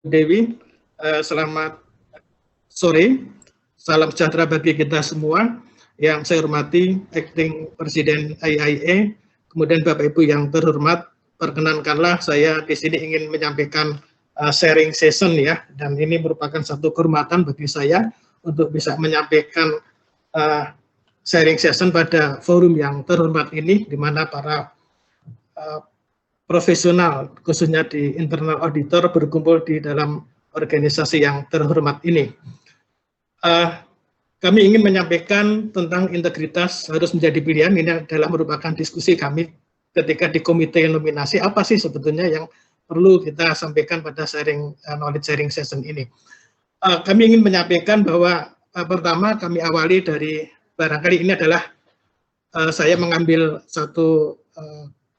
Dewi, selamat sore, salam sejahtera bagi kita semua. Yang saya hormati Acting Presiden IAIA, kemudian Bapak Ibu yang terhormat, perkenankanlah saya di sini ingin menyampaikan sharing session ya, dan ini merupakan satu kehormatan bagi saya untuk bisa menyampaikan sharing session pada forum yang terhormat ini, di mana para profesional, khususnya di internal auditor, berkumpul di dalam organisasi yang terhormat ini. Kami ingin menyampaikan tentang integritas harus menjadi pilihan. Ini adalah merupakan diskusi kami ketika di komite nominasi, apa sih sebetulnya yang perlu kita sampaikan pada knowledge sharing session ini. Kami ingin menyampaikan bahwa pertama kami awali dari, barangkali ini adalah saya mengambil satu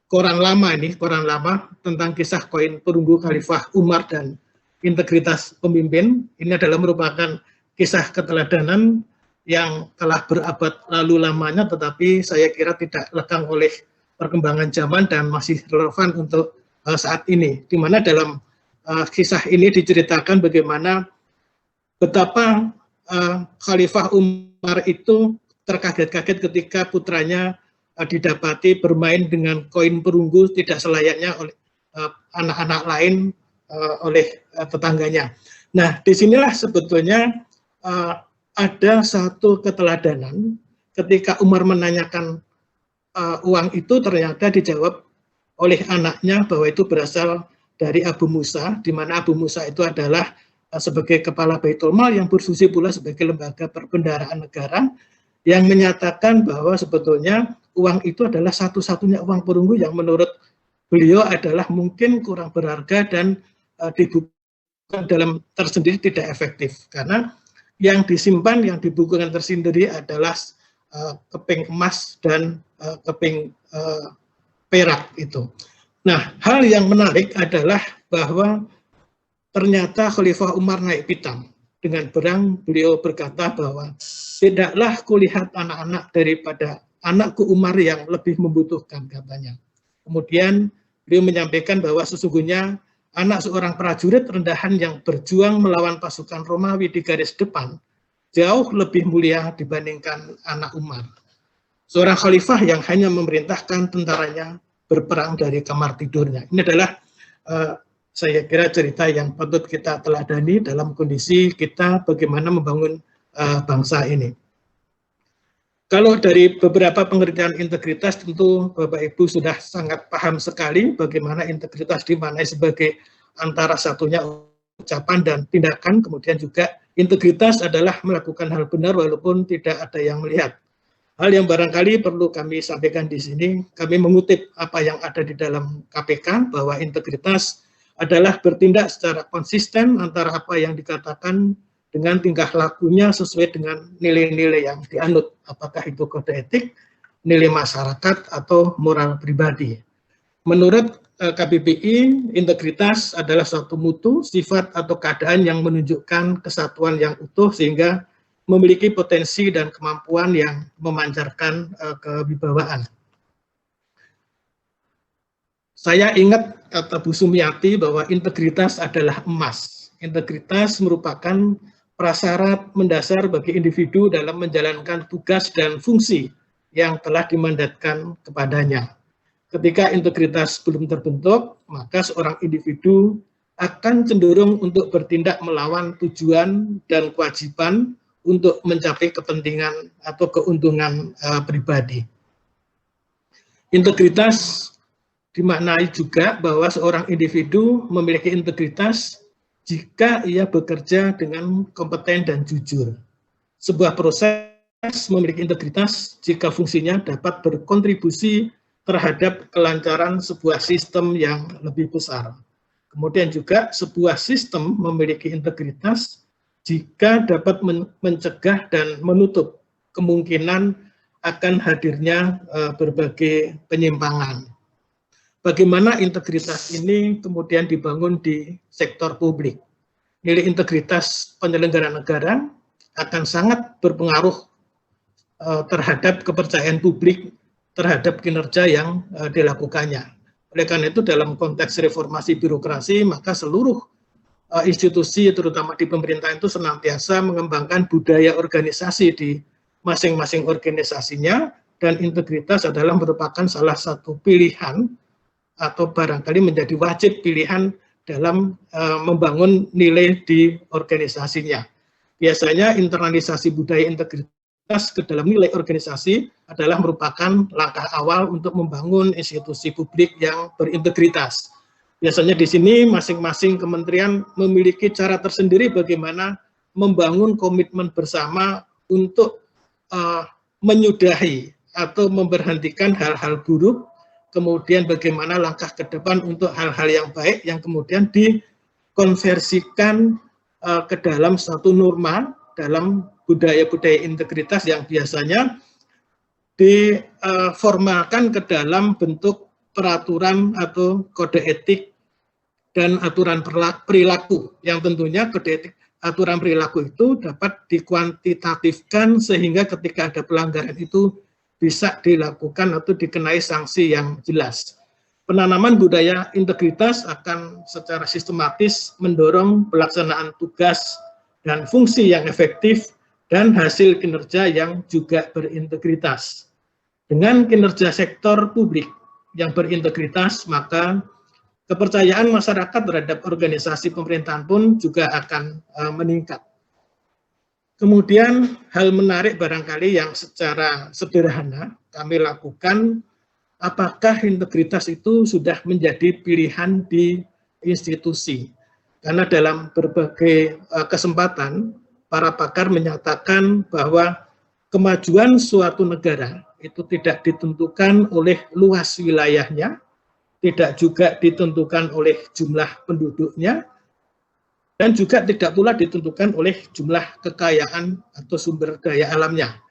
koran lama tentang kisah koin perunggu Khalifah Umar dan integritas pemimpin. Ini adalah merupakan kisah keteladanan yang telah berabad lalu lamanya, tetapi saya kira tidak lekang oleh perkembangan zaman dan masih relevan untuk saat ini. Di mana dalam kisah ini diceritakan bagaimana betapa Khalifah Umar itu terkaget-kaget ketika putranya didapati bermain dengan koin perunggu tidak selayaknya oleh anak-anak lain oleh tetangganya. Nah, disinilah sebetulnya ada satu keteladanan ketika Umar menanyakan uang itu, ternyata dijawab oleh anaknya bahwa itu berasal dari Abu Musa, di mana Abu Musa itu adalah sebagai kepala Baitul Mal yang berfungsi pula sebagai lembaga perbendaharaan negara, yang menyatakan bahwa sebetulnya uang itu adalah satu-satunya uang perunggu yang menurut beliau adalah mungkin kurang berharga dan dibukukan dalam tersendiri tidak efektif, karena yang disimpan, yang dibukukan tersendiri adalah keping emas dan keping perak itu. Nah, hal yang menarik adalah bahwa ternyata Khalifah Umar naik pitam. Dengan berang beliau berkata bahwa tidaklah kulihat anak-anak daripada anakku Umar yang lebih membutuhkan, katanya. Kemudian beliau menyampaikan bahwa sesungguhnya anak seorang prajurit rendahan yang berjuang melawan pasukan Romawi di garis depan jauh lebih mulia dibandingkan anak Umar, seorang khalifah yang hanya memerintahkan tentaranya berperang dari kamar tidurnya. Ini adalah saya kira cerita yang patut kita teladani dalam kondisi kita bagaimana membangun bangsa ini. Kalau dari beberapa pengertian integritas, tentu Bapak Ibu sudah sangat paham sekali bagaimana integritas dimaknai sebagai antara satunya ucapan dan tindakan, kemudian juga integritas adalah melakukan hal benar walaupun tidak ada yang melihat. Hal yang barangkali perlu kami sampaikan di sini, kami mengutip apa yang ada di dalam KPK, bahwa integritas adalah bertindak secara konsisten antara apa yang dikatakan dengan tingkah lakunya sesuai dengan nilai-nilai yang dianut, apakah itu kode etik, nilai masyarakat, atau moral pribadi. Menurut KBBI, integritas adalah suatu mutu, sifat, atau keadaan yang menunjukkan kesatuan yang utuh sehingga memiliki potensi dan kemampuan yang memancarkan kewibawaan. Saya ingat kata Bu Sumiati bahwa integritas adalah emas. Integritas merupakan prasyarat mendasar bagi individu dalam menjalankan tugas dan fungsi yang telah dimandatkan kepadanya. Ketika integritas belum terbentuk, maka seorang individu akan cenderung untuk bertindak melawan tujuan dan kewajiban untuk mencapai kepentingan atau keuntungan pribadi. Integritas dimaknai juga bahwa seorang individu memiliki integritas jika ia bekerja dengan kompeten dan jujur. Sebuah proses memiliki integritas jika fungsinya dapat berkontribusi terhadap kelancaran sebuah sistem yang lebih besar. Kemudian juga sebuah sistem memiliki integritas jika dapat mencegah dan menutup kemungkinan akan hadirnya berbagai penyimpangan. Bagaimana integritas ini kemudian dibangun di sektor publik. Nilai integritas penyelenggara negara akan sangat berpengaruh terhadap kepercayaan publik terhadap kinerja yang dilakukannya. Oleh karena itu dalam konteks reformasi birokrasi, maka seluruh institusi terutama di pemerintahan itu senantiasa mengembangkan budaya organisasi di masing-masing organisasinya, dan integritas adalah merupakan salah satu pilihan atau barangkali menjadi wajib pilihan dalam membangun nilai di organisasinya. Biasanya internalisasi budaya integritas ke dalam nilai organisasi adalah merupakan langkah awal untuk membangun institusi publik yang berintegritas. Biasanya di sini masing-masing kementerian memiliki cara tersendiri bagaimana membangun komitmen bersama untuk menyudahi atau memberhentikan hal-hal buruk, kemudian bagaimana langkah ke depan untuk hal-hal yang baik yang kemudian dikonversikan ke dalam satu norma dalam budaya-budaya integritas yang biasanya diformalkan ke dalam bentuk peraturan atau kode etik dan aturan perilaku, yang tentunya kode etik aturan perilaku itu dapat dikuantitatifkan sehingga ketika ada pelanggaran itu bisa dilakukan atau dikenai sanksi yang jelas. Penanaman budaya integritas akan secara sistematis mendorong pelaksanaan tugas dan fungsi yang efektif dan hasil kinerja yang juga berintegritas. Dengan kinerja sektor publik yang berintegritas, maka kepercayaan masyarakat terhadap organisasi pemerintahan pun juga akan meningkat. Kemudian hal menarik barangkali yang secara sederhana kami lakukan, apakah integritas itu sudah menjadi pilihan di institusi? Karena dalam berbagai kesempatan, para pakar menyatakan bahwa kemajuan suatu negara itu tidak ditentukan oleh luas wilayahnya, tidak juga ditentukan oleh jumlah penduduknya, dan juga tidak pula ditentukan oleh jumlah kekayaan atau sumber daya alamnya.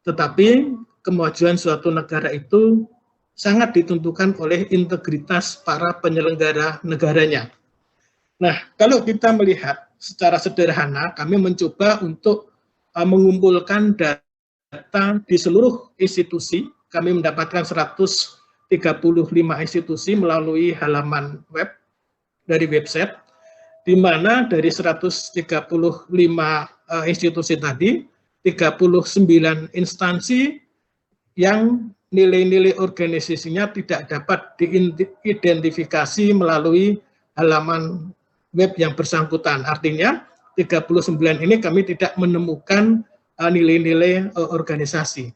Tetapi kemajuan suatu negara itu sangat ditentukan oleh integritas para penyelenggara negaranya. Nah, kalau kita melihat secara sederhana, kami mencoba untuk mengumpulkan data di seluruh institusi. Kami mendapatkan 135 institusi melalui halaman web dari website, di mana dari 135 institusi tadi, 39 instansi yang nilai-nilai organisasinya tidak dapat diidentifikasi melalui halaman web yang bersangkutan. Artinya 39 ini kami tidak menemukan nilai-nilai organisasi.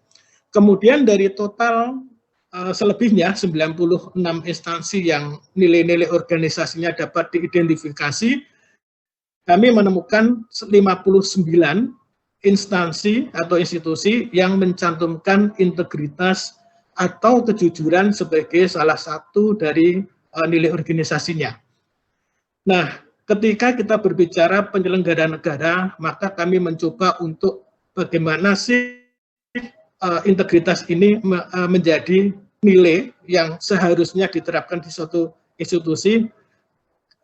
Kemudian dari total selebihnya 96 instansi yang nilai-nilai organisasinya dapat diidentifikasi, kami menemukan 59 instansi atau institusi yang mencantumkan integritas atau kejujuran sebagai salah satu dari nilai organisasinya. Nah, ketika kita berbicara penyelenggara negara, maka kami mencoba untuk bagaimana sih integritas ini menjadi nilai yang seharusnya diterapkan di suatu institusi.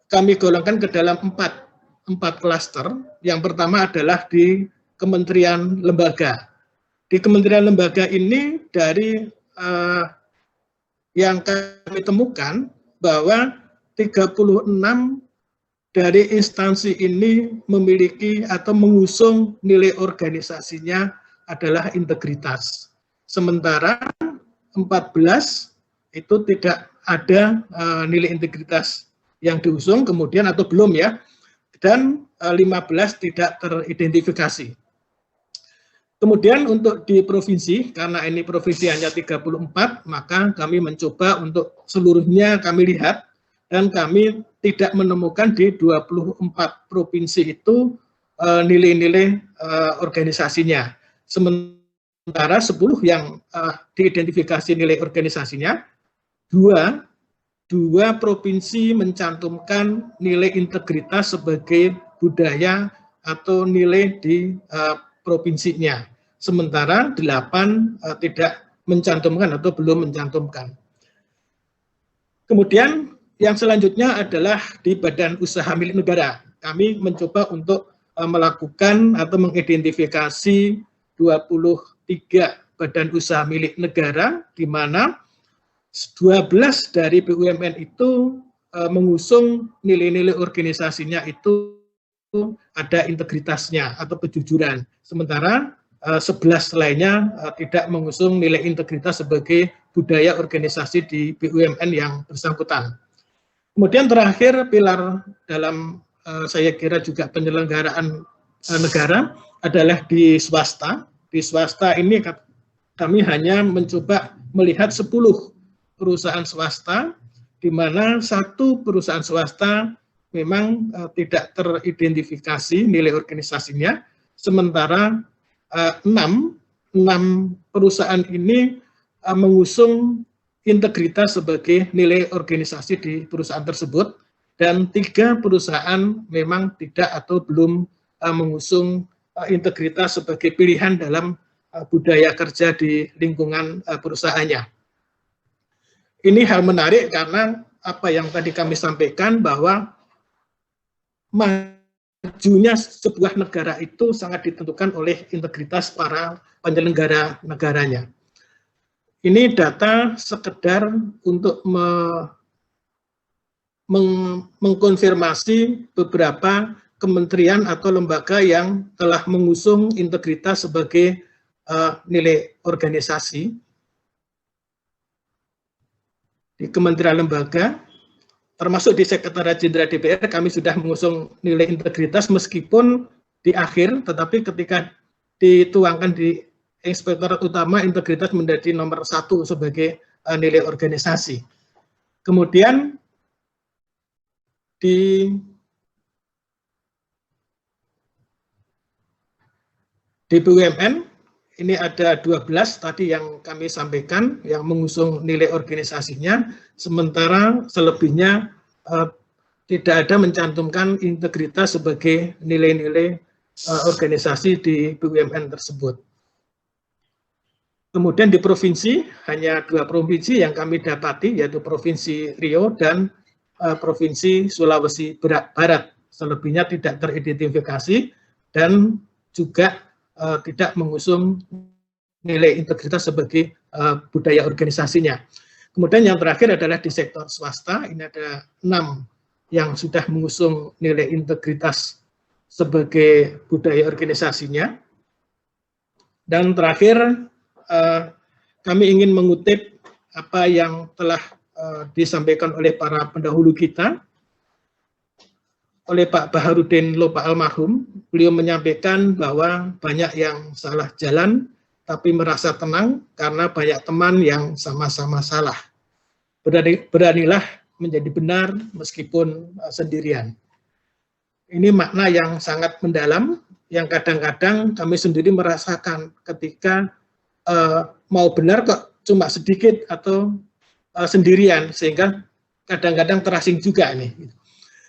Kami golongkan ke dalam empat klaster. Yang pertama adalah di kementerian lembaga. Di kementerian lembaga ini dari yang kami temukan bahwa 36 dari instansi ini memiliki atau mengusung nilai organisasinya adalah integritas. Sementara 14 itu tidak ada nilai integritas yang diusung, kemudian atau belum ya, dan 15 tidak teridentifikasi. Kemudian untuk di provinsi, karena ini provinsi hanya 34, maka kami mencoba untuk seluruhnya kami lihat, dan kami tidak menemukan di 24 provinsi itu nilai-nilai organisasinya. Sementara 10 yang diidentifikasi nilai organisasinya, dua provinsi mencantumkan nilai integritas sebagai budaya atau nilai di provinsinya. Sementara 8 tidak mencantumkan atau belum mencantumkan. Kemudian yang selanjutnya adalah di badan usaha milik negara. Kami mencoba untuk melakukan atau mengidentifikasi 23 badan usaha milik negara, di mana 12 dari BUMN itu mengusung nilai-nilai organisasinya itu ada integritasnya atau kejujuran. Sementara 11 lainnya tidak mengusung nilai integritas sebagai budaya organisasi di BUMN yang bersangkutan. Kemudian terakhir pilar dalam saya kira juga penyelenggaraan negara adalah di swasta. Di swasta ini kami hanya mencoba melihat 10 perusahaan swasta, di mana satu perusahaan swasta memang tidak teridentifikasi nilai organisasinya, sementara 6 perusahaan ini mengusung integritas sebagai nilai organisasi di perusahaan tersebut, dan 3 perusahaan memang tidak atau belum mengusung integritas sebagai pilihan dalam budaya kerja di lingkungan perusahaannya. Ini hal menarik karena apa yang tadi kami sampaikan bahwa majunya sebuah negara itu sangat ditentukan oleh integritas para penyelenggara negaranya. Ini data sekedar untuk mengkonfirmasi beberapa kementerian atau lembaga yang telah mengusung integritas sebagai nilai organisasi. Di kementerian lembaga, termasuk di Sekretariat Jenderal DPR, kami sudah mengusung nilai integritas meskipun di akhir, tetapi ketika dituangkan di Inspektorat Utama, integritas menjadi nomor 1 sebagai nilai organisasi. Kemudian di BUMN, ini ada 12 tadi yang kami sampaikan yang mengusung nilai organisasinya, sementara selebihnya tidak ada mencantumkan integritas sebagai nilai-nilai organisasi di BUMN tersebut. Kemudian di provinsi, hanya 2 provinsi yang kami dapati, yaitu Provinsi Riau dan Provinsi Sulawesi Barat. Selebihnya tidak teridentifikasi dan juga tidak mengusung nilai integritas sebagai budaya organisasinya. Kemudian yang terakhir adalah di sektor swasta, ini ada 6 yang sudah mengusung nilai integritas sebagai budaya organisasinya. Dan terakhir, kami ingin mengutip apa yang telah disampaikan oleh para pendahulu kita, oleh Pak Baharudin Lopa almarhum. Beliau menyampaikan bahwa banyak yang salah jalan, tapi merasa tenang karena banyak teman yang sama-sama salah. Beranilah menjadi benar meskipun sendirian. Ini makna yang sangat mendalam, yang kadang-kadang kami sendiri merasakan ketika mau benar kok cuma sedikit atau sendirian, sehingga kadang-kadang terasing juga nih.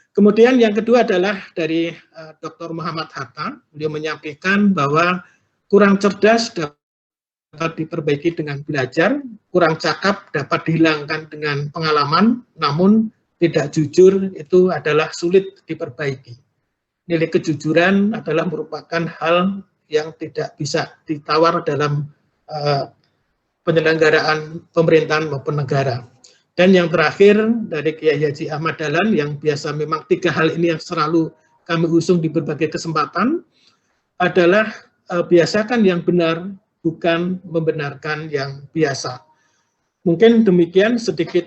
Kemudian yang kedua adalah dari Dr. Muhammad Hatta. Beliau menyampaikan bahwa kurang cerdas dapat diperbaiki dengan belajar, kurang cakap dapat dihilangkan dengan pengalaman, namun tidak jujur itu adalah sulit diperbaiki. Nilai kejujuran adalah merupakan hal yang tidak bisa ditawar dalam penyelenggaraan pemerintahan maupun negara. Dan yang terakhir dari Kiai Haji Ahmad Dahlan, yang biasa memang 3 hal ini yang selalu kami usung di berbagai kesempatan, adalah biasakan yang benar, bukan membenarkan yang biasa. Mungkin demikian sedikit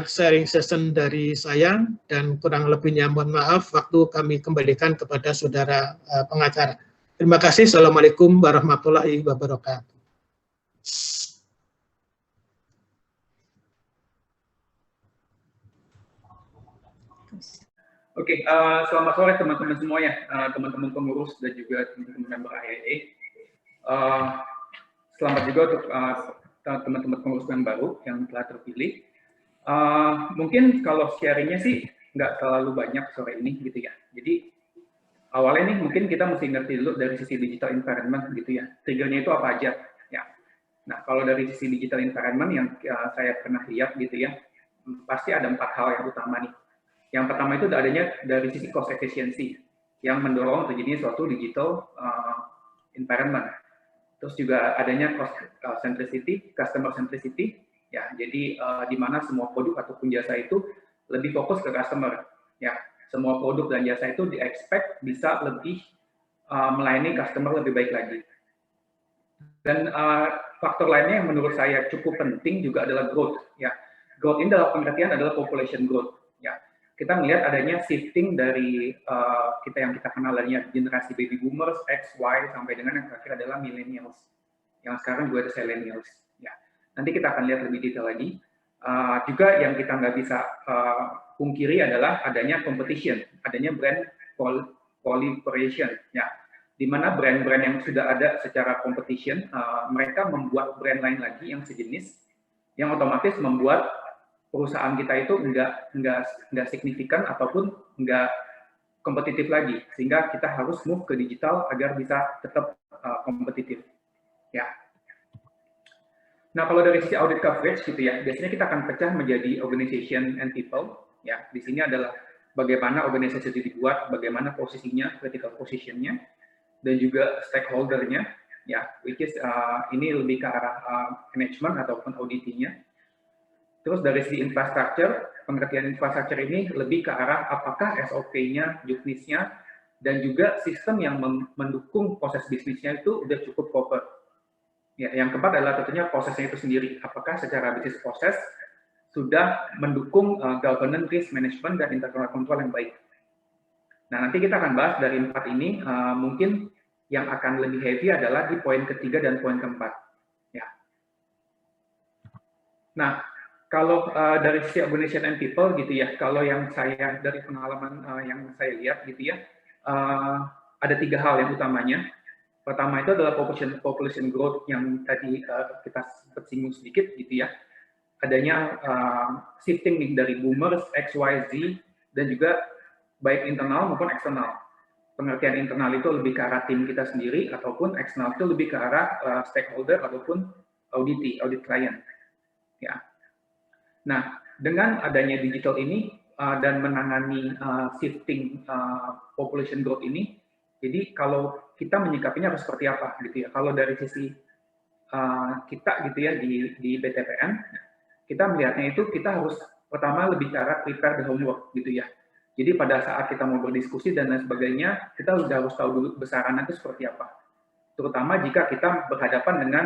sharing session dari saya, dan kurang lebihnya mohon maaf, waktu kami kembalikan kepada saudara pengacara. Terima kasih. Assalamualaikum warahmatullahi wabarakatuh. Oke, selamat sore teman-teman semua ya, teman-teman pengurus dan juga teman-teman member AIE. Selamat juga untuk teman-teman pengurus yang baru yang telah terpilih. Mungkin kalau sharingnya sih nggak terlalu banyak sore ini gitu ya. Jadi awalnya nih mungkin kita mesti ngerti dulu dari sisi digital environment gitu ya. Triggernya itu apa aja ya. Nah kalau dari sisi digital environment yang saya pernah lihat gitu ya, pasti ada 4 hal yang utama nih. Yang pertama itu adanya dari sisi cost efficiency yang mendorong terjadinya suatu digital environment. Terus juga adanya cost centricity, customer centricity, ya. Jadi di mana semua produk ataupun jasa itu lebih fokus ke customer. Ya, semua produk dan jasa itu di-expect bisa lebih melayani customer lebih baik lagi. Dan faktor lainnya yang menurut saya cukup penting juga adalah growth. Ya, growth ini dalam pengertian adalah population growth. Ya, kita melihat adanya shifting dari kita yang kita kenal adanya generasi baby boomers, X, Y, sampai dengan yang terakhir adalah millennials. Yang sekarang juga ada millennials. Ya, nanti kita akan lihat lebih detail lagi. Juga yang kita nggak bisa pungkiri adalah adanya competition, adanya brand proliferation. Ya, di mana brand-brand yang sudah ada secara competition, mereka membuat brand lain lagi yang sejenis, yang otomatis membuat perusahaan kita itu nggak signifikan ataupun nggak kompetitif lagi, sehingga kita harus move ke digital agar bisa tetap kompetitif. Ya. Nah, kalau dari sisi audit coverage gitu ya, biasanya kita akan pecah menjadi organization and people. Ya, di sini adalah bagaimana organisasi itu dibuat, bagaimana posisinya, critical positionnya, dan juga stakeholder-nya, ya, which is ini lebih ke arah management ataupun auditinya. Terus dari sisi infrastruktur, pengertian infrastruktur ini lebih ke arah apakah SOP-nya, juknisnya, dan juga sistem yang mendukung proses bisnisnya itu udah cukup proper. Ya, yang keempat adalah tentunya prosesnya itu sendiri. Apakah secara bisnis proses sudah mendukung governance, risk management, dan internal control yang baik. Nah, nanti kita akan bahas dari 4 ini, mungkin yang akan lebih heavy adalah di poin ketiga dan poin keempat. Ya. Nah, kalau dari sisi organization and people gitu ya, kalau yang saya dari pengalaman yang saya lihat gitu ya, ada 3 hal yang utamanya. Pertama itu adalah population growth yang tadi kita sempat singgung sedikit gitu ya. Adanya shifting dari boomers, X, Y, Z, dan juga baik internal maupun eksternal. Pengertian internal itu lebih ke arah tim kita sendiri, ataupun eksternal itu lebih ke arah stakeholder ataupun audit klien. Ya. Nah, dengan adanya digital ini dan menangani shifting population growth ini, jadi kalau kita menyikapinya harus seperti apa gitu ya. Kalau dari sisi kita gitu ya di BTPN, kita melihatnya itu kita harus pertama lebih ke arah prepare the homework gitu ya. Jadi pada saat kita mau berdiskusi dan lain sebagainya, kita sudah harus tahu dulu besarannya itu seperti apa. Terutama jika kita berhadapan dengan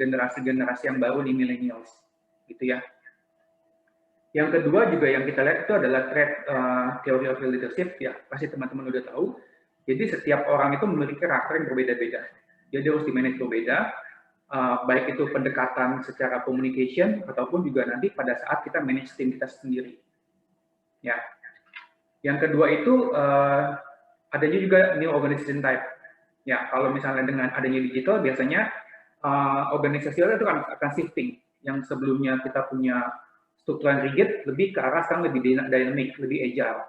generasi yang baru nih, millennials, gitu ya. Yang kedua juga yang kita lihat itu adalah theory of leadership, ya pasti teman-teman udah tahu. Jadi setiap orang itu memiliki karakter yang berbeda-beda. Jadi harus di-manage berbeda, baik itu pendekatan secara communication ataupun juga nanti pada saat kita manage tim kita sendiri. Ya. Yang kedua itu adanya juga new organization type. Ya, kalau misalnya dengan adanya digital biasanya organisasi itu akan shifting. Yang sebelumnya kita punya struktur yang rigid lebih ke arah sekarang lebih dynamic, lebih agile.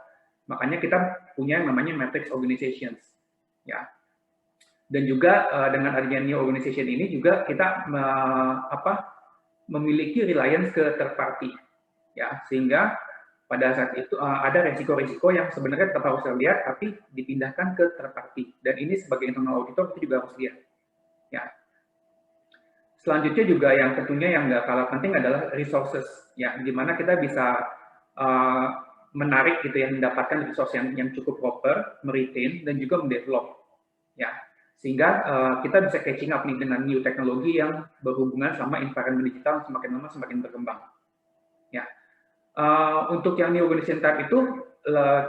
Makanya kita punya yang namanya matrix organizations. Ya. Dan juga dengan adanya new organization ini juga kita memiliki reliance ke third party. Ya, sehingga pada saat itu ada resiko-resiko yang sebenarnya tetap harus dilihat, tapi dipindahkan ke third party. Dan ini sebagai internal auditor itu juga harus lihat. Ya. Selanjutnya juga yang tentunya yang nggak kalah penting adalah resources. Ya, di mana kita bisa menarik gitu ya, mendapatkan resource yang cukup proper, meretain dan juga mendevelop. Ya, sehingga kita bisa catching up nih dengan new teknologi yang berhubungan sama environment digital semakin lama semakin berkembang. Ya. Untuk yang new organization type itu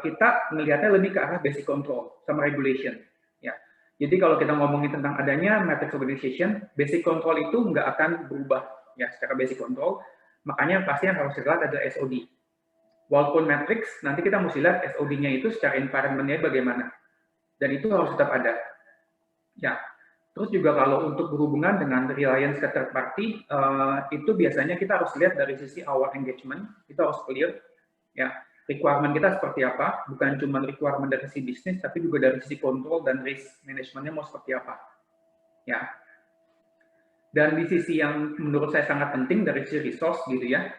kita melihatnya lebih ke arah basic control sama regulation. Ya, jadi kalau kita ngomongin tentang adanya matrix organization, basic control itu nggak akan berubah ya secara basic control. Makanya pasti yang harus dilihat adalah SOD. Walaupun matrix, nanti kita mesti lihat SOD-nya itu secara environment-nya bagaimana. Dan itu harus tetap ada. Ya. Terus juga kalau untuk berhubungan dengan reliance ke third party, itu biasanya kita harus lihat dari sisi our engagement, itu harus clear, ya requirement kita seperti apa, bukan cuma requirement dari sisi bisnis, tapi juga dari sisi kontrol dan risk manajemennya mau seperti apa, ya. Dan di sisi yang menurut saya sangat penting dari sisi resource gitu ya,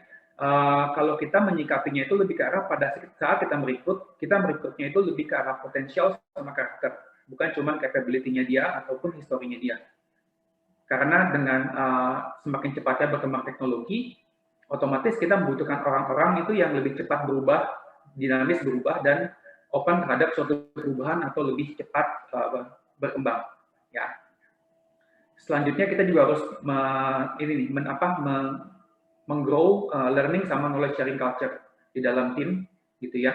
kalau kita menyikapinya itu lebih ke arah pada saat kita merekrutnya itu lebih ke arah potensial sama karakter. Bukan cuma capability-nya dia ataupun historinya dia. Karena dengan semakin cepatnya berkembang teknologi, otomatis kita membutuhkan orang-orang itu yang lebih cepat berubah, dinamis berubah, dan open terhadap suatu perubahan atau lebih cepat berkembang. Ya. Selanjutnya kita juga harus menggrow learning sama knowledge sharing culture di dalam tim, gitu ya.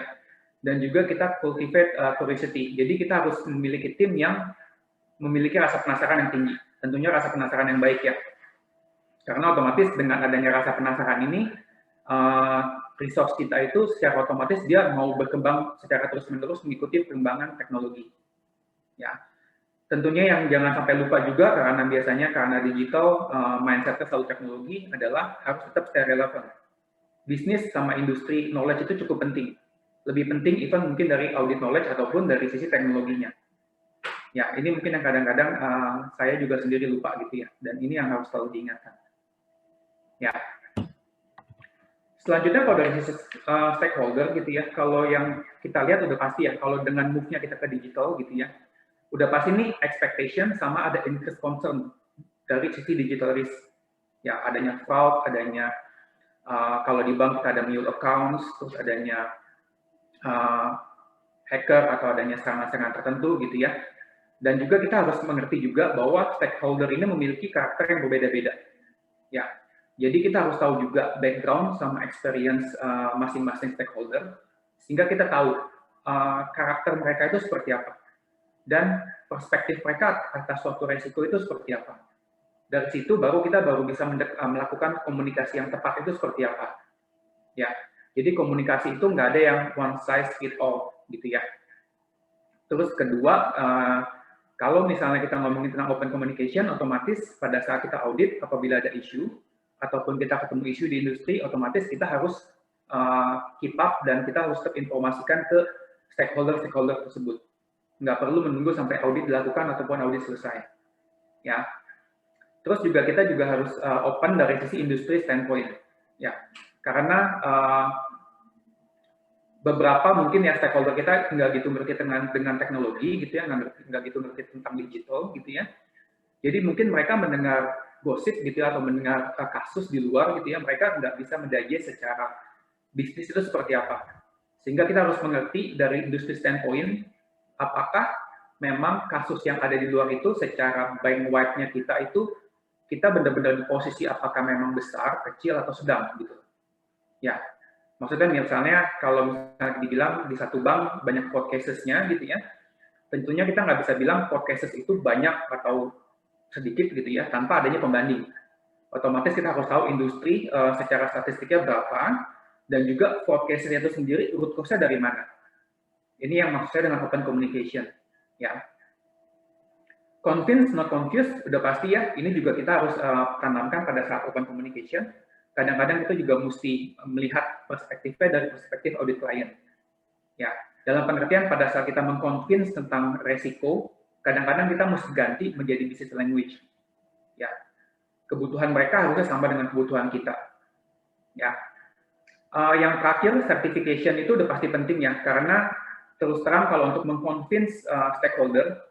Dan juga kita cultivate curiosity. Jadi kita harus memiliki tim yang memiliki rasa penasaran yang tinggi. Tentunya rasa penasaran yang baik ya. Karena otomatis dengan adanya rasa penasaran ini, resource kita itu secara otomatis dia mau berkembang secara terus-menerus mengikuti perkembangan teknologi. Ya, tentunya yang jangan sampai lupa juga karena biasanya karena digital mindset-nya selalu teknologi adalah harus tetap stay relevan. Bisnis sama industri knowledge itu cukup penting. Lebih penting even mungkin dari audit knowledge ataupun dari sisi teknologinya. Ya, ini mungkin yang kadang-kadang saya juga sendiri lupa gitu ya. Dan ini yang harus selalu diingatkan. Ya. Selanjutnya kalau dari sisi stakeholder gitu ya, kalau yang kita lihat udah pasti ya, kalau dengan move-nya kita ke digital gitu ya, udah pasti nih expectation sama ada increased concern dari sisi digital risk. Ya, adanya fraud, adanya kalau di bank kita ada mule accounts, terus adanya hacker atau adanya serangan-serangan tertentu gitu ya. Dan juga kita harus mengerti juga bahwa stakeholder ini memiliki karakter yang berbeda-beda. Ya, jadi kita harus tahu juga background sama experience masing-masing stakeholder, sehingga kita tahu karakter mereka itu seperti apa. Dan perspektif mereka atas suatu resiko itu seperti apa. Dari situ kita baru bisa melakukan komunikasi yang tepat itu seperti apa. Ya, jadi komunikasi itu nggak ada yang one size fit all, gitu ya. Terus kedua, kalau misalnya kita ngomongin tentang open communication, otomatis pada saat kita audit, apabila ada isu, ataupun kita ketemu isu di industri, otomatis kita harus keep up dan kita harus tetap informasikan ke stakeholder-stakeholder tersebut. Nggak perlu menunggu sampai audit dilakukan ataupun audit selesai. Ya. Terus juga kita juga harus open dari sisi industri standpoint. Ya. Karena beberapa mungkin ya stakeholder kita nggak gitu ngerti dengan teknologi gitu ya, nggak gitu ngerti tentang digital gitu ya. Jadi mungkin mereka mendengar gosip gitu ya, atau mendengar kasus di luar gitu ya, mereka nggak bisa mendigest secara bisnis itu seperti apa. Sehingga kita harus mengerti dari industri standpoint, apakah memang kasus yang ada di luar itu secara buying wide-nya kita itu, kita benar-benar di posisi apakah memang besar, kecil, atau sedang gitu. Ya, maksudnya misalnya kalau misalnya dibilang di satu bank banyak court cases-nya gitu ya, tentunya kita nggak bisa bilang court cases itu banyak atau sedikit gitu ya, tanpa adanya pembanding. Otomatis kita harus tahu industri secara statistiknya berapa, dan juga court cases-nya itu sendiri root cause-nya dari mana. Ini yang maksud saya dengan open communication. Ya. Convince, not confuse, udah pasti ya, ini juga kita harus tanamkan pada saat open communication. Kadang-kadang kita juga mesti melihat perspektifnya dari perspektif audit klien. Ya, dalam pengertian pada saat kita mengconvince tentang resiko, kadang-kadang kita mesti ganti menjadi business language. Ya, kebutuhan mereka harusnya sama dengan kebutuhan kita. Ya, yang terakhir certification itu udah pasti penting ya, karena terus terang kalau untuk mengconvince stakeholder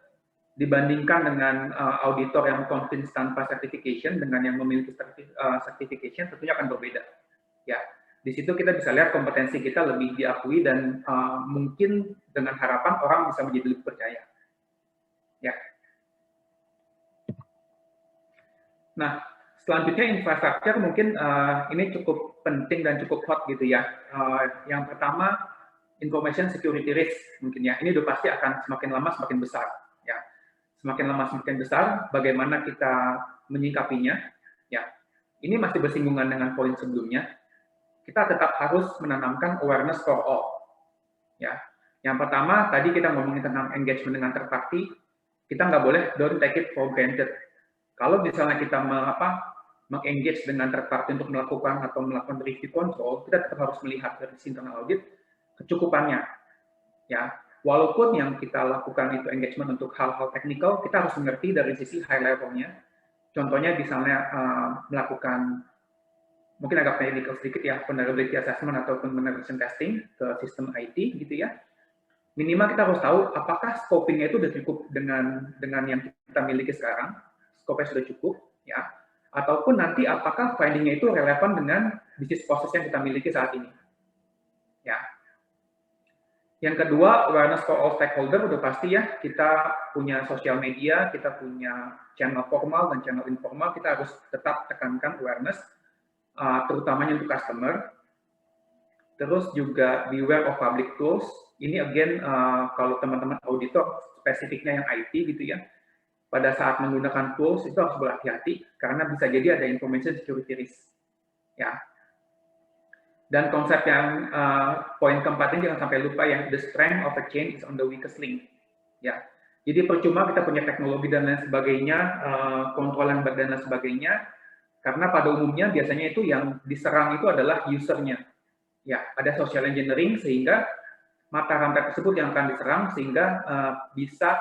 dibandingkan dengan auditor yang convince tanpa certification dengan yang memiliki certification tentunya akan berbeda. Ya, di situ kita bisa lihat kompetensi kita lebih diakui dan mungkin dengan harapan orang bisa menjadi lebih percaya. Ya. Nah, selanjutnya infrastruktur mungkin ini cukup penting dan cukup hot gitu ya. Yang pertama information security risk mungkin ya. Ini udah pasti akan semakin lama semakin besar. Ya, semakin lama semakin besar. Bagaimana kita menyikapinya? Ya, ini masih bersinggungan dengan poin sebelumnya. Kita tetap harus menanamkan awareness for all. Ya, yang pertama tadi kita ngomongin tentang engagement dengan third party. Kita nggak boleh don't take it for granted. Kalau misalnya kita mengengage dengan third party untuk melakukan review control, kita tetap harus melihat dari internal audit kecukupannya. Ya, walaupun yang kita lakukan itu engagement untuk hal-hal teknikal, kita harus mengerti dari sisi high levelnya. Contohnya misalnya melakukan mungkin agak technical sedikit ya, vulnerability assessment ataupun penetration testing ke sistem IT gitu ya. Minimal kita harus tahu apakah scoping-nya itu sudah cukup dengan yang kita miliki sekarang, scope-nya sudah cukup ya, ataupun nanti apakah finding-nya itu relevan dengan bisnis proses yang kita miliki saat ini. Ya. Yang kedua, awareness for all stakeholder, udah pasti ya, kita punya sosial media, kita punya channel formal dan channel informal, kita harus tetap tekankan awareness, terutamanya untuk customer. Terus juga beware of public tools. Ini again, kalau teman-teman auditor, spesifiknya yang IT gitu ya, pada saat menggunakan tools itu harus berhati-hati, karena bisa jadi ada information security risk. Ya. Dan konsep yang poin keempat ini jangan sampai lupa ya, the strength of a chain is on the weakest link. Ya, jadi percuma kita punya teknologi dan lain sebagainya, kontrol yang dan lain sebagainya, karena pada umumnya biasanya itu yang diserang itu adalah usernya. Ya, ada social engineering sehingga mata rantai tersebut yang akan diserang sehingga bisa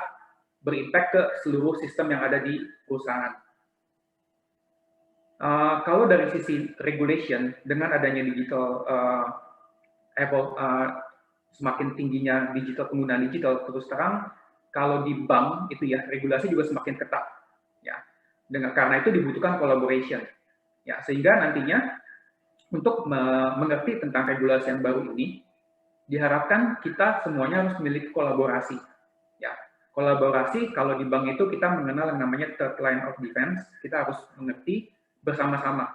berimpact ke seluruh sistem yang ada di perusahaan. Kalau dari sisi regulation, dengan adanya digital, semakin tingginya digital, penggunaan digital, terus terang, kalau di bank itu ya, regulasi juga semakin ketat. Ya, karena itu dibutuhkan collaboration. Ya, sehingga nantinya untuk mengerti tentang regulasi yang baru ini, diharapkan kita semuanya harus memiliki kolaborasi. Ya, kolaborasi kalau di bank itu kita mengenal yang namanya third line of defense, kita harus mengerti bersama-sama.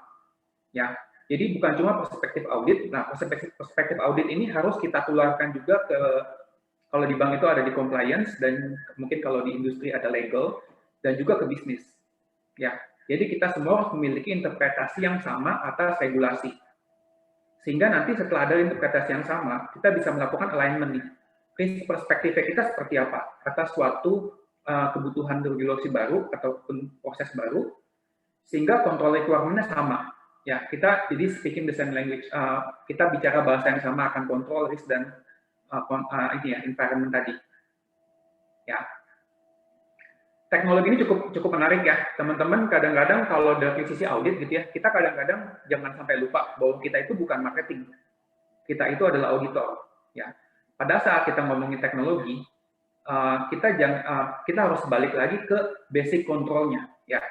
Ya, jadi bukan cuma perspektif audit. Nah, perspektif audit ini harus kita tularkan juga ke, kalau di bank itu ada di compliance, dan mungkin kalau di industri ada legal, dan juga ke bisnis. Ya, jadi kita semua harus memiliki interpretasi yang sama atas regulasi. Sehingga nanti setelah ada interpretasi yang sama, kita bisa melakukan alignment nih. Perspektifnya kita seperti apa atas suatu kebutuhan regulasi baru ataupun proses baru, sehingga kontrol requirement-nya sama. Ya, kita jadi speaking the same language, kita bicara bahasa yang sama akan kontrol risk dan environment tadi. Ya, teknologi ini cukup menarik ya, teman-teman. Kadang-kadang kalau dari sisi audit gitu ya, kita kadang-kadang jangan sampai lupa bahwa kita itu bukan marketing, kita itu adalah auditor. Ya, pada saat kita ngomongin teknologi, kita harus balik lagi ke basic kontrolnya. Ya,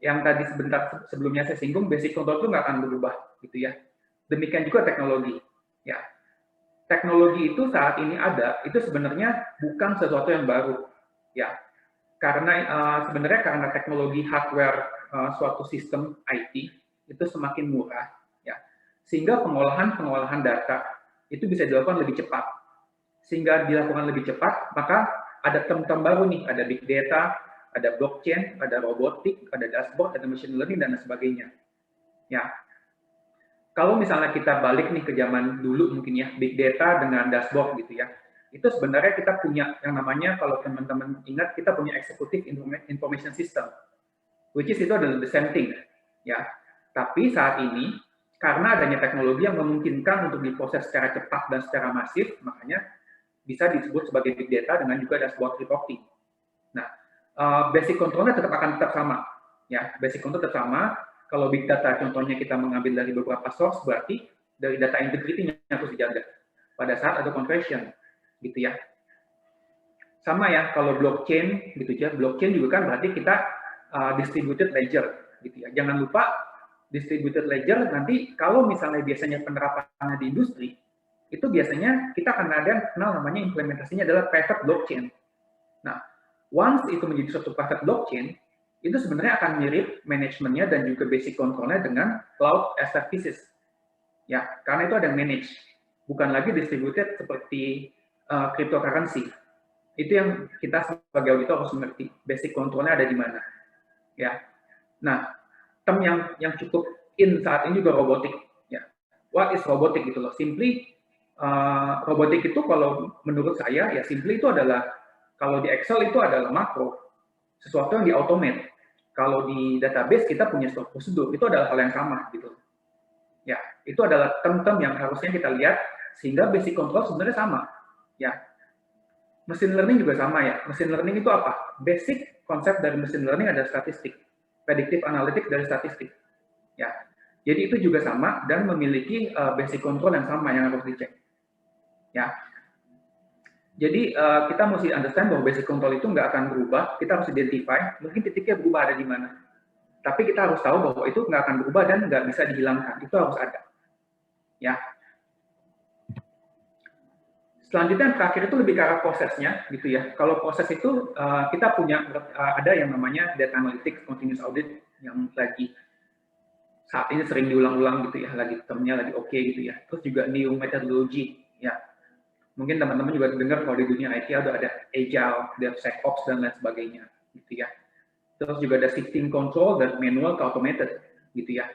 yang tadi sebentar sebelumnya saya singgung, basic control itu nggak akan berubah, gitu ya. Demikian juga teknologi. Ya, teknologi itu saat ini ada, itu sebenarnya bukan sesuatu yang baru. Ya, karena sebenarnya karena teknologi hardware suatu sistem IT itu semakin murah, ya, sehingga pengolahan data itu bisa dilakukan lebih cepat. Sehingga dilakukan lebih cepat, maka ada term-term baru nih, ada big data, ada blockchain, ada robotik, ada dashboard, ada machine learning, dan sebagainya. Ya, kalau misalnya kita balik nih ke zaman dulu mungkin ya, big data dengan dashboard gitu ya, itu sebenarnya kita punya yang namanya, kalau teman-teman ingat, kita punya executive information system, which is itu adalah the same thing. Ya, tapi saat ini, karena adanya teknologi yang memungkinkan untuk diproses secara cepat dan secara masif, makanya bisa disebut sebagai big data dengan juga dashboard reporting. Nah, basic controlnya tetap sama, ya. Basic control tetap sama. Kalau big data contohnya kita mengambil dari beberapa source, berarti dari data integrity-nya harus dijaga pada saat ada conversion, gitu ya. Sama ya, kalau blockchain, gitu ya. Blockchain juga kan berarti kita distributed ledger, gitu ya. Jangan lupa distributed ledger nanti kalau misalnya biasanya penerapannya di industri, itu biasanya kita akan ada yang kenal namanya implementasinya adalah private blockchain. Nah, once itu menjadi suatu private blockchain, itu sebenarnya akan mirip manajemennya dan juga basic controlnya dengan cloud as services. Ya, karena itu ada yang manage, bukan lagi distributed seperti cryptocurrency. Itu yang kita sebagai auditor harus mengerti, basic controlnya ada di mana. Ya, nah, term yang cukup in saat ini juga robotik. Ya, what is robotik gitu loh? Simply robotik itu kalau menurut saya ya simply itu adalah, kalau di Excel itu adalah makro, sesuatu yang di-automate. Kalau di database kita punya suatu prosedur, itu adalah hal yang sama gitu. Ya, itu adalah term-term yang harusnya kita lihat, sehingga basic control sebenarnya sama. Ya, machine learning juga sama ya. Machine learning itu apa? Basic konsep dari machine learning adalah statistik, predictive analytics dari statistik. Ya, jadi itu juga sama dan memiliki basic control yang sama yang harus dicek. Ya, jadi kita mesti understand bahwa basic control itu nggak akan berubah, kita harus identify, mungkin titiknya berubah ada di mana. Tapi kita harus tahu bahwa itu nggak akan berubah dan nggak bisa dihilangkan. Itu harus ada. Ya. Selanjutnya yang terakhir itu lebih ke arah prosesnya, gitu ya. Kalau proses itu kita punya ada yang namanya data analytics, continuous audit yang lagi saat ini sering diulang-ulang gitu ya, lagi termnya lagi oke gitu ya. Terus juga new methodology, ya. Mungkin teman-teman juga dengar kalau di dunia IT ada agile, DevSecOps dan lain sebagainya, gitu ya. Terus juga ada shifting control dan manual ke automated, gitu ya.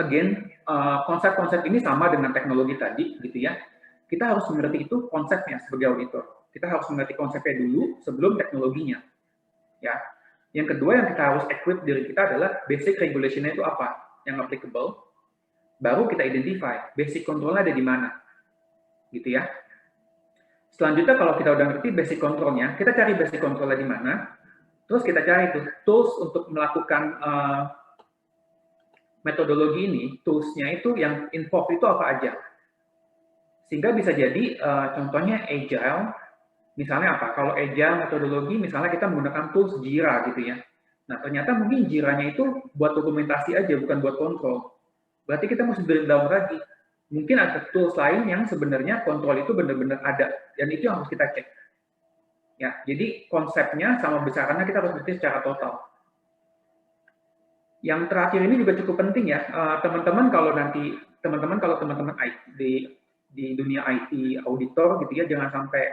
Again, konsep-konsep ini sama dengan teknologi tadi, gitu ya. Kita harus mengerti itu konsepnya sebagai auditor. Kita harus mengerti konsepnya dulu sebelum teknologinya. Ya. Yang kedua yang kita harus equip diri kita adalah basic regulation-nya itu apa, yang applicable. Baru kita identify basic control-nya ada di mana, gitu ya. Selanjutnya kalau kita udah ngerti basic control-nya, kita cari basic control-nya di mana. Terus kita cari tuh tools untuk melakukan metodologi ini, tools-nya itu yang involved itu apa aja. Sehingga bisa jadi contohnya agile, misalnya apa? Kalau agile metodologi, misalnya kita menggunakan tools Jira gitu ya. Nah ternyata mungkin Jira-nya itu buat dokumentasi aja, bukan buat kontrol. Berarti kita mesti drill down lagi. Mungkin ada tools lain yang sebenarnya kontrol itu benar-benar ada, dan itu yang harus kita cek. Ya, jadi konsepnya sama besarannya kita harus ngerti secara total. Yang terakhir ini juga cukup penting ya, teman-teman kalau teman-teman di dunia IT auditor gitu ya, jangan sampai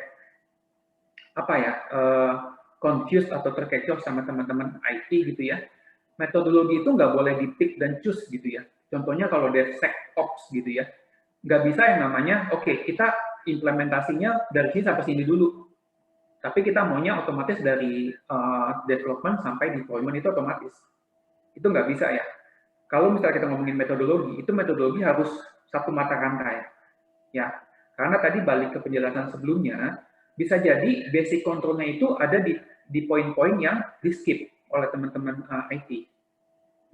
apa ya confused atau terkecoh sama teman-teman IT gitu ya. Metodologi itu nggak boleh di pick dan choose gitu ya. Contohnya kalau DevSecOps gitu ya, nggak bisa yang namanya, oke, kita implementasinya dari sini sampai sini dulu. Tapi kita maunya otomatis dari development sampai deployment itu otomatis. Itu nggak bisa ya. Kalau misalnya kita ngomongin metodologi, itu metodologi harus satu mata rantai. Ya, karena tadi balik ke penjelasan sebelumnya, bisa jadi basic control-nya itu ada di poin-poin yang di-skip oleh teman-teman IT.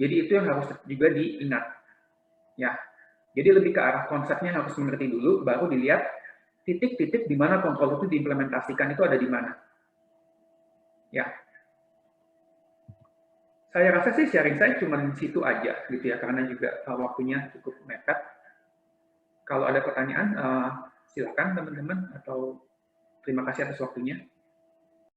Jadi itu yang harus juga diingat. Ya, jadi lebih ke arah konsepnya harus mengerti dulu, baru dilihat titik-titik di mana kontrol itu diimplementasikan itu ada di mana. Ya, saya rasa sih sharing saya cuma di situ aja gitu ya, karena juga waktunya cukup mepet. Kalau ada pertanyaan, silakan teman-teman, atau terima kasih atas waktunya.